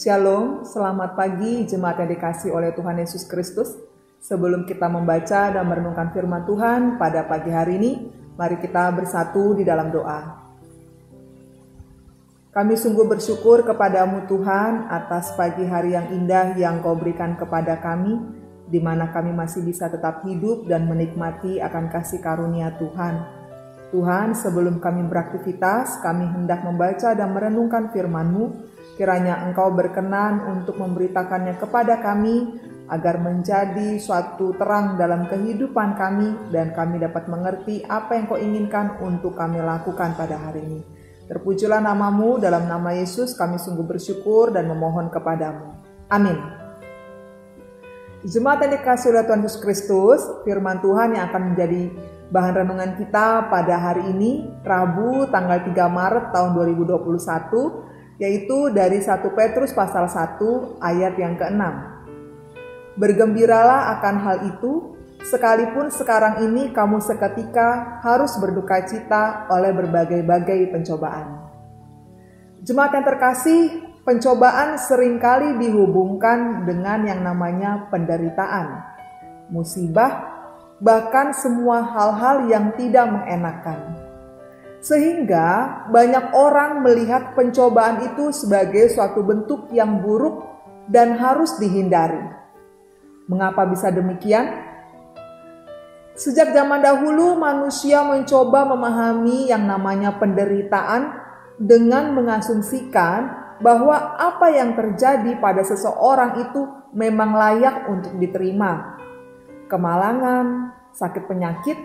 Shalom, selamat pagi jemaat yang dikasihi oleh Tuhan Yesus Kristus. Sebelum kita membaca dan merenungkan firman Tuhan pada pagi hari ini, mari kita bersatu di dalam doa. Kami sungguh bersyukur kepadamu Tuhan atas pagi hari yang indah yang Kau berikan kepada kami, di mana kami masih bisa tetap hidup dan menikmati akan kasih karunia Tuhan. Tuhan, sebelum kami beraktivitas, kami hendak membaca dan merenungkan firman-Mu. Kiranya Engkau berkenan untuk memberitakannya kepada kami, agar menjadi suatu terang dalam kehidupan kami, dan kami dapat mengerti apa yang Kau inginkan untuk kami lakukan pada hari ini. Terpujilah nama-Mu, dalam nama Yesus kami sungguh bersyukur dan memohon kepadamu. Amin. Jemaat yang dikasihi oleh Tuhan Yesus Kristus, firman Tuhan yang akan menjadi bahan renungan kita pada hari ini, Rabu tanggal 3 Maret tahun 2021, yaitu dari 1 Petrus pasal 1 ayat yang ke-6. Bergembiralah akan hal itu, sekalipun sekarang ini kamu seketika harus berduka cita oleh berbagai-bagai pencobaan. Jemaat yang terkasih, pencobaan seringkali dihubungkan dengan yang namanya penderitaan, musibah, bahkan semua hal-hal yang tidak mengenakan. Sehingga banyak orang melihat pencobaan itu sebagai suatu bentuk yang buruk dan harus dihindari. Mengapa bisa demikian? Sejak zaman dahulu manusia mencoba memahami yang namanya penderitaan dengan mengasumsikan bahwa apa yang terjadi pada seseorang itu memang layak untuk diterima. Kemalangan, sakit penyakit,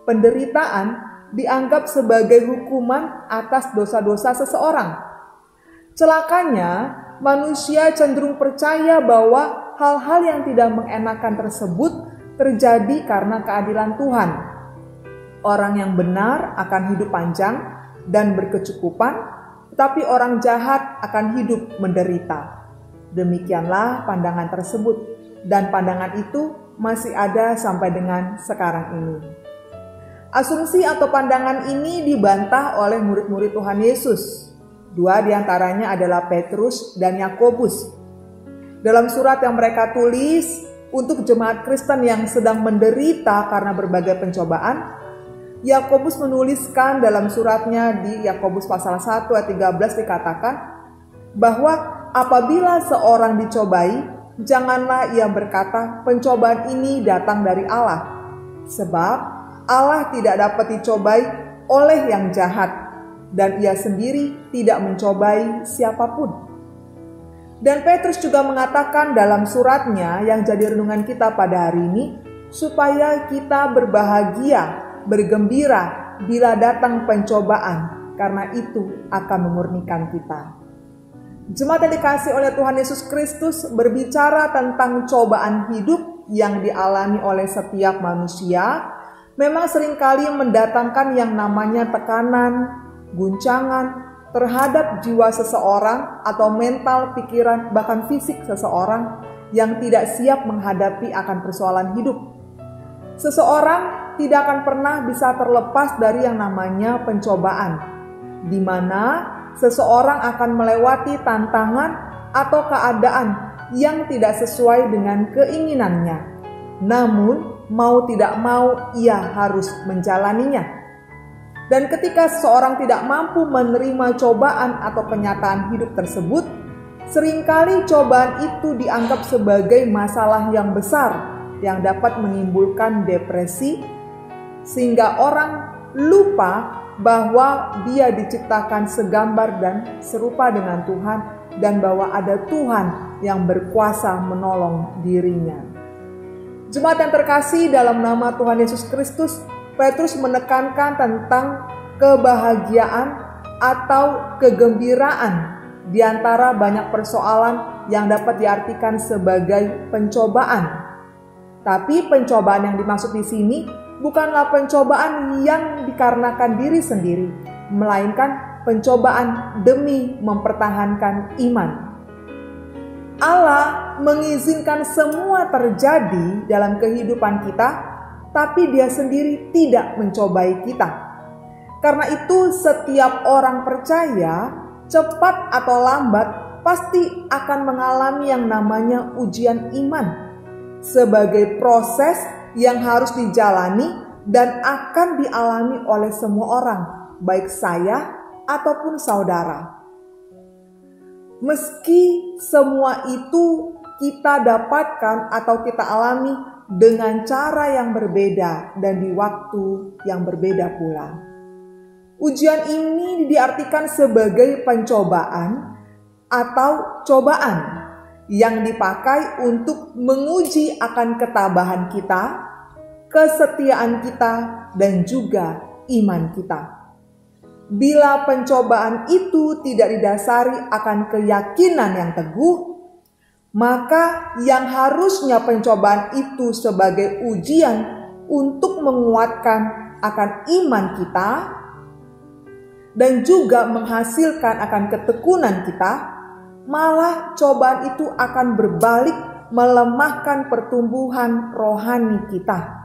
penderitaan dianggap sebagai hukuman atas dosa-dosa seseorang. Celakanya, manusia cenderung percaya bahwa hal-hal yang tidak mengenakan tersebut terjadi karena keadilan Tuhan. Orang yang benar akan hidup panjang dan berkecukupan, tetapi orang jahat akan hidup menderita. Demikianlah pandangan tersebut, dan pandangan itu masih ada sampai dengan sekarang ini. Asumsi atau pandangan ini dibantah oleh murid-murid Tuhan Yesus. Dua diantaranya adalah Petrus dan Yakobus. Dalam surat yang mereka tulis untuk jemaat Kristen yang sedang menderita karena berbagai pencobaan, Yakobus menuliskan dalam suratnya di Yakobus pasal 1 ayat 13 dikatakan bahwa apabila seorang dicobai, janganlah ia berkata pencobaan ini datang dari Allah. Sebab Allah tidak dapat dicobai oleh yang jahat, dan ia sendiri tidak mencobai siapapun. Dan Petrus juga mengatakan dalam suratnya yang jadi renungan kita pada hari ini, supaya kita berbahagia, bergembira bila datang pencobaan, karena itu akan memurnikan kita. Jemaat yang dikasihi oleh Tuhan Yesus Kristus berbicara tentang cobaan hidup yang dialami oleh setiap manusia, memang seringkali mendatangkan yang namanya tekanan, guncangan terhadap jiwa seseorang atau mental, pikiran, bahkan fisik seseorang yang tidak siap menghadapi akan persoalan hidup. Seseorang tidak akan pernah bisa terlepas dari yang namanya pencobaan, di mana seseorang akan melewati tantangan atau keadaan yang tidak sesuai dengan keinginannya. Namun, mau tidak mau ia harus menjalaninya. Dan ketika seseorang tidak mampu menerima cobaan atau kenyataan hidup tersebut, seringkali cobaan itu dianggap sebagai masalah yang besar yang dapat menimbulkan depresi, sehingga orang lupa bahwa dia diciptakan segambar dan serupa dengan Tuhan, dan bahwa ada Tuhan yang berkuasa menolong dirinya. Jemaat yang terkasih dalam nama Tuhan Yesus Kristus, Petrus menekankan tentang kebahagiaan atau kegembiraan di antara banyak persoalan yang dapat diartikan sebagai pencobaan. Tapi pencobaan yang dimaksud di sini bukanlah pencobaan yang dikarenakan diri sendiri, melainkan pencobaan demi mempertahankan iman. Allah mengizinkan semua terjadi dalam kehidupan kita, tapi Dia sendiri tidak mencobai kita. Karena itu setiap orang percaya, cepat atau lambat, pasti akan mengalami yang namanya ujian iman, sebagai proses yang harus dijalani dan akan dialami oleh semua orang, baik saya ataupun saudara. Meski semua itu kita dapatkan atau kita alami dengan cara yang berbeda dan di waktu yang berbeda pula. Ujian ini diartikan sebagai pencobaan atau cobaan yang dipakai untuk menguji akan ketabahan kita, kesetiaan kita, dan juga iman kita. Bila pencobaan itu tidak didasari akan keyakinan yang teguh, maka yang harusnya pencobaan itu sebagai ujian untuk menguatkan akan iman kita dan juga menghasilkan akan ketekunan kita, malah cobaan itu akan berbalik melemahkan pertumbuhan rohani kita.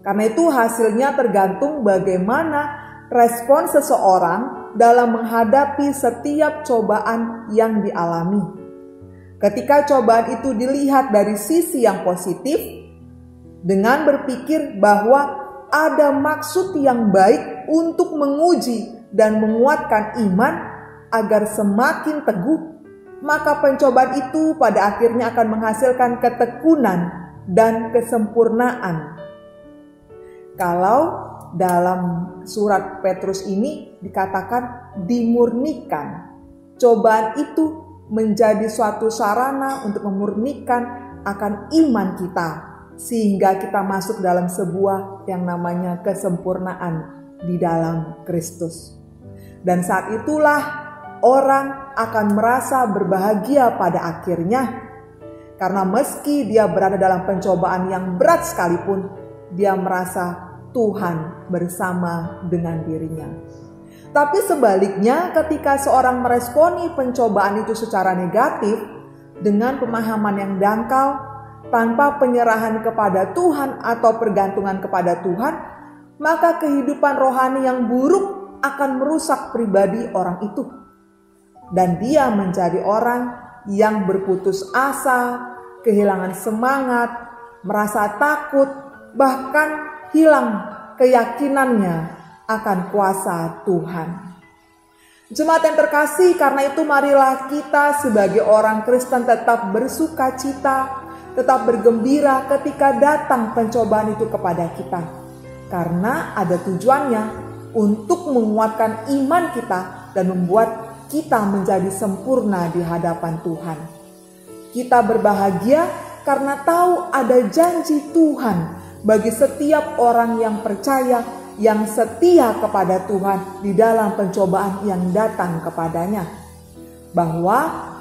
Karena itu hasilnya tergantung bagaimana respon seseorang dalam menghadapi setiap cobaan yang dialami. Ketika cobaan itu dilihat dari sisi yang positif, dengan berpikir bahwa ada maksud yang baik untuk menguji dan menguatkan iman agar semakin teguh, maka pencobaan itu pada akhirnya akan menghasilkan ketekunan dan kesempurnaan. Kalau dalam surat Petrus ini dikatakan dimurnikan, cobaan itu menjadi suatu sarana untuk memurnikan akan iman kita, sehingga kita masuk dalam sebuah yang namanya kesempurnaan di dalam Kristus. Dan saat itulah orang akan merasa berbahagia pada akhirnya, karena meski dia berada dalam pencobaan yang berat sekalipun, dia merasa Tuhan bersama dengan dirinya. Tapi sebaliknya, ketika seorang meresponi pencobaan itu secara negatif, dengan pemahaman yang dangkal, tanpa penyerahan kepada Tuhan atau pergantungan kepada Tuhan, maka kehidupan rohani yang buruk akan merusak pribadi orang itu. Dan dia menjadi orang yang berputus asa, kehilangan semangat, merasa takut, bahkan hilang keyakinannya akan kuasa Tuhan. Jemaat yang terkasih, karena itu marilah kita sebagai orang Kristen tetap bersuka cita, tetap bergembira ketika datang pencobaan itu kepada kita. Karena ada tujuannya untuk menguatkan iman kita dan membuat kita menjadi sempurna di hadapan Tuhan. Kita berbahagia karena tahu ada janji Tuhan bagi setiap orang yang percaya, yang setia kepada Tuhan di dalam pencobaan yang datang kepadanya, bahwa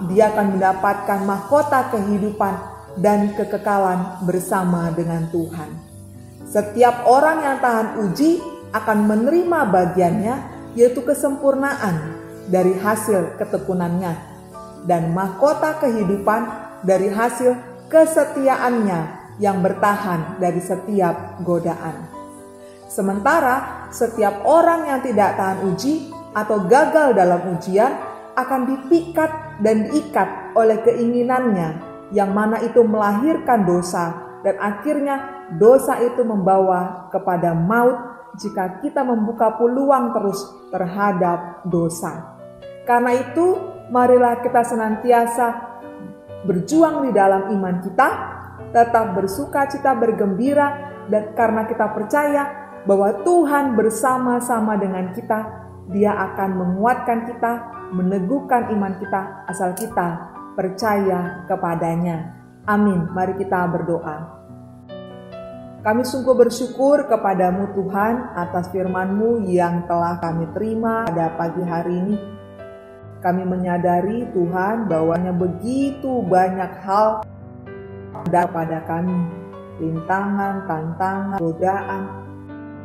dia akan mendapatkan mahkota kehidupan dan kekekalan bersama dengan Tuhan. Setiap orang yang tahan uji akan menerima bagiannya, yaitu kesempurnaan dari hasil ketekunannya, dan mahkota kehidupan dari hasil kesetiaannya yang bertahan dari setiap godaan. Sementara setiap orang yang tidak tahan uji atau gagal dalam ujian akan dipikat dan diikat oleh keinginannya, yang mana itu melahirkan dosa, dan akhirnya dosa itu membawa kepada maut jika kita membuka peluang terus terhadap dosa. Karena itu, marilah kita senantiasa berjuang di dalam iman kita, tetap bersuka cita, bergembira, dan karena kita percaya bahwa Tuhan bersama-sama dengan kita, Dia akan menguatkan kita, meneguhkan iman kita, asal kita percaya kepadanya. Amin. Mari kita berdoa. Kami sungguh bersyukur kepadamu Tuhan atas firman-Mu yang telah kami terima pada pagi hari ini. Kami menyadari Tuhan bahwa begitu banyak hal ada pada kami, rintangan, tantangan, godaan,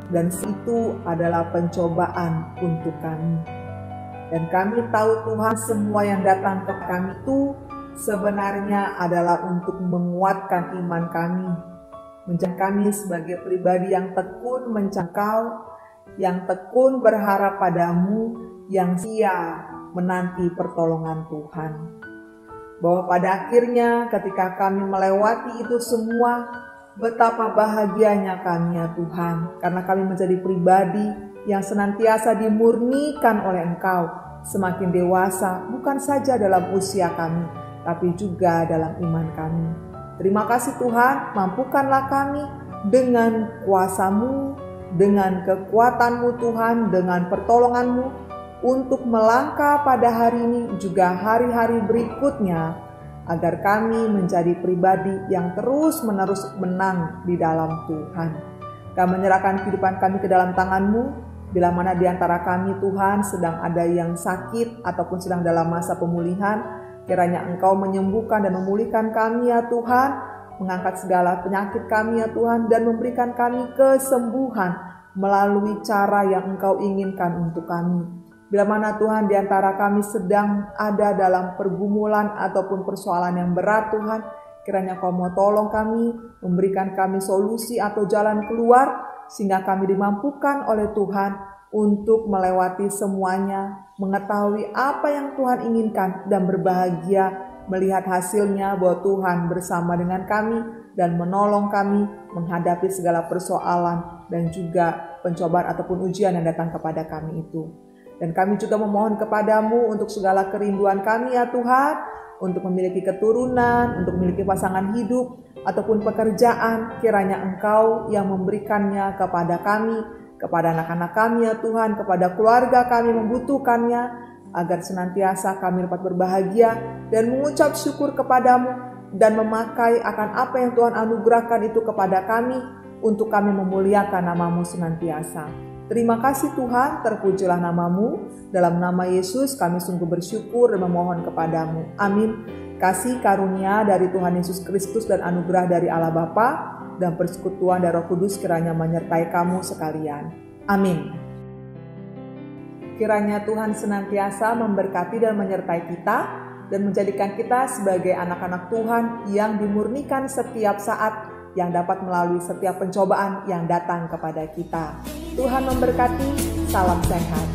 dan itu adalah pencobaan untuk kami. Dan kami tahu Tuhan, semua yang datang ke kami itu sebenarnya adalah untuk menguatkan iman kami, menjadikan kami sebagai pribadi yang tekun mencangkau, yang tekun berharap padamu, yang setia menanti pertolongan Tuhan. Bahwa pada akhirnya ketika kami melewati itu semua, betapa bahagianya kami ya Tuhan, karena kami menjadi pribadi yang senantiasa dimurnikan oleh Engkau, semakin dewasa bukan saja dalam usia kami, tapi juga dalam iman kami. Terima kasih Tuhan, mampukanlah kami dengan kuasa-Mu, dengan kekuatan-Mu Tuhan, dengan pertolongan-Mu, untuk melangkah pada hari ini juga hari-hari berikutnya, agar kami menjadi pribadi yang terus-menerus menang di dalam Tuhan. Kami menyerahkan kehidupan kami ke dalam tangan-Mu. Bila mana di antara kami Tuhan sedang ada yang sakit ataupun sedang dalam masa pemulihan, kiranya Engkau menyembuhkan dan memulihkan kami ya Tuhan, mengangkat segala penyakit kami ya Tuhan, dan memberikan kami kesembuhan melalui cara yang Engkau inginkan untuk kami. Bila mana Tuhan di antara kami sedang ada dalam pergumulan ataupun persoalan yang berat Tuhan, kiranya Kau mau tolong kami, memberikan kami solusi atau jalan keluar, sehingga kami dimampukan oleh Tuhan untuk melewati semuanya, mengetahui apa yang Tuhan inginkan, dan berbahagia melihat hasilnya bahwa Tuhan bersama dengan kami dan menolong kami menghadapi segala persoalan dan juga pencobaan ataupun ujian yang datang kepada kami itu. Dan kami juga memohon kepadamu untuk segala kerinduan kami ya Tuhan, untuk memiliki keturunan, untuk memiliki pasangan hidup, ataupun pekerjaan, kiranya Engkau yang memberikannya kepada kami, kepada anak-anak kami ya Tuhan, kepada keluarga kami membutuhkannya, agar senantiasa kami dapat berbahagia dan mengucap syukur kepadamu, dan memakai akan apa yang Tuhan anugerahkan itu kepada kami, untuk kami memuliakan nama-Mu senantiasa. Terima kasih Tuhan, terpujilah nama-Mu. Dalam nama Yesus kami sungguh bersyukur dan memohon kepadamu. Amin. Kasih karunia dari Tuhan Yesus Kristus dan anugerah dari Allah Bapa dan persekutuan dari Roh Kudus kiranya menyertai kamu sekalian. Amin. Kiranya Tuhan senantiasa memberkati dan menyertai kita. dan menjadikan kita sebagai anak-anak Tuhan yang dimurnikan setiap saat, yang dapat melalui setiap pencobaan yang datang kepada kita. Tuhan memberkati, salam sehat.